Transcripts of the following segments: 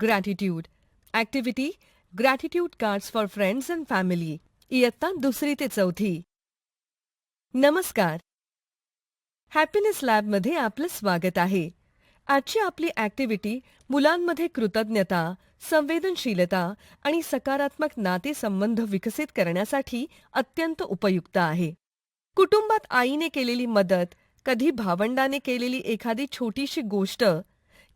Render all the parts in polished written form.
Gratitude activity gratitude cards for friends and family इयत्ता 2री ते 4थी. नमस्कार. हॅपीनेस लॅबमध्ये आपलं स्वागत आहे. आजची आपली ॲक्टिव्हिटी मुलांमध्ये कृतज्ञता, संवेदनशीलता आणि सकारात्मक नातेसंबंध विकसित करण्यासाठी अत्यंत उपयुक्त आहे. कुटुंबात आईने केलेली मदत, कधी भावंडाने केलेली एखादी छोटीशी गोष्ट,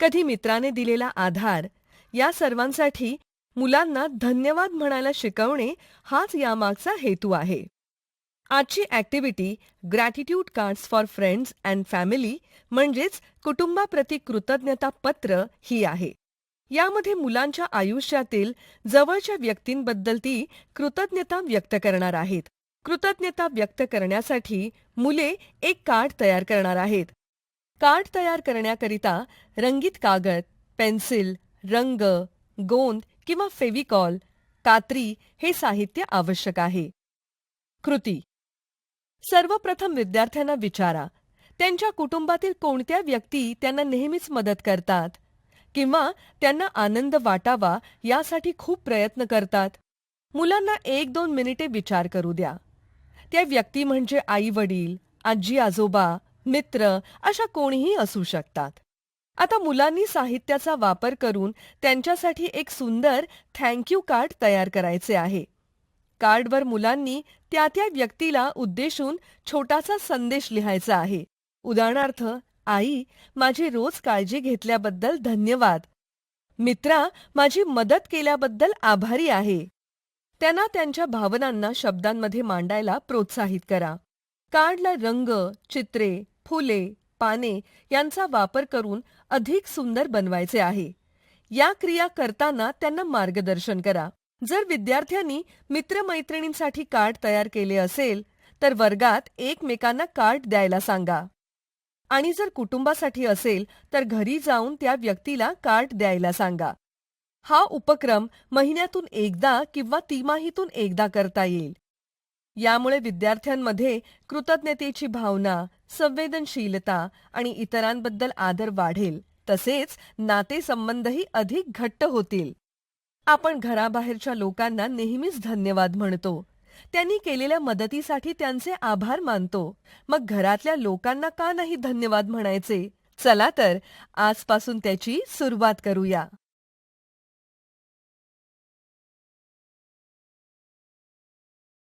कधी मित्राने दिलेला आधार, या सर्वांसाठी मुलांना धन्यवाद म्हणायला शिकवणे हाच यामागचा हेतू आहे. आजची activity gratitude cards for friends and family म्हणजेच कुटुंबाप्रती कृतज्ञता पत्र ही आहे. यामध्ये मुलांच्या आयुष्यातील जवळच्या व्यक्तींबद्दल ती कृतज्ञता व्यक्त करणार आहेत. कृतज्ञता व्यक्त करण्यासाठी मुले एक कार्ड तयार करणार आहेत. कार्ड तयार करण्याकरिता रंगीत कागद, पेन्सिल, रंग, गोंद किंवा फेविकॉल, कात्री हे साहित्य आवश्यक आहे. कृती: सर्वप्रथम विद्यार्थ्यांना विचारा, त्यांच्या कुटुंबातील कोणत्या व्यक्ती त्यांना नेहमीच मदत करतात किंवा त्यांना आनंद वाटावा यासाठी खूप प्रयत्न करतात. मुलांना 1-2 मिनिटे विचार करू द्या. त्या व्यक्ती म्हणजे आई-वडील, आजी-आजोबा, मित्र अशा कोणीही असू शकतात. आता मुलांनी साहित्याचा वापर करून त्यांच्यासाठी एक सुंदर थँक्यू कार्ड तयार करायचे आहे. कार्डवर मुलांनी त्या व्यक्तीला उद्देशून छोटासा संदेश लिहायचा आहे. उदाहरणार्थ, आई, माझी रोज काळजी घेतल्याबद्दल धन्यवाद. मित्रा, माझी मदत केल्याबद्दल आभारी आहे. त्यांना त्यांच्या भावनांना शब्दांमध्ये मांडायला प्रोत्साहित करा. कार्डला रंग, चित्रे, फुले, पाने यांचा वापर करून अधिक सुंदर बनवायचे आहे. या क्रिया करताना त्यांना मार्गदर्शन करा. जर विद्यार्थ्यांनी मित्रमैत्रिणींसाठी कार्ड तयार केले असेल तर वर्गात एकमेकांना कार्ड द्यायला सांगा. आणि जर कुटुंबासाठी असेल तर घरी जाऊन त्या व्यक्तीला कार्ड द्यायला सांगा. हा उपक्रम महिन्यातून एकदा किंवा तिमाहीतून एकदा करता येईल. यामुळे विद्यार्थ्यांमध्ये कृतज्ञतेची भावना, संवेदनशीलता आणि इतरांबद्दल आदर वाढेल. तसेच नातेसंबंधही अधिक घट्ट होतील. आपण घराबाहेरच्या लोकांना नेहमीच धन्यवाद म्हणतो. त्यांनी केलेल्या मदतीसाठी त्यांचे आभार मानतो. मग घरातल्या लोकांना का नाही धन्यवाद म्हणायचे? चला तर आजपासून त्याची सुरुवात करूया.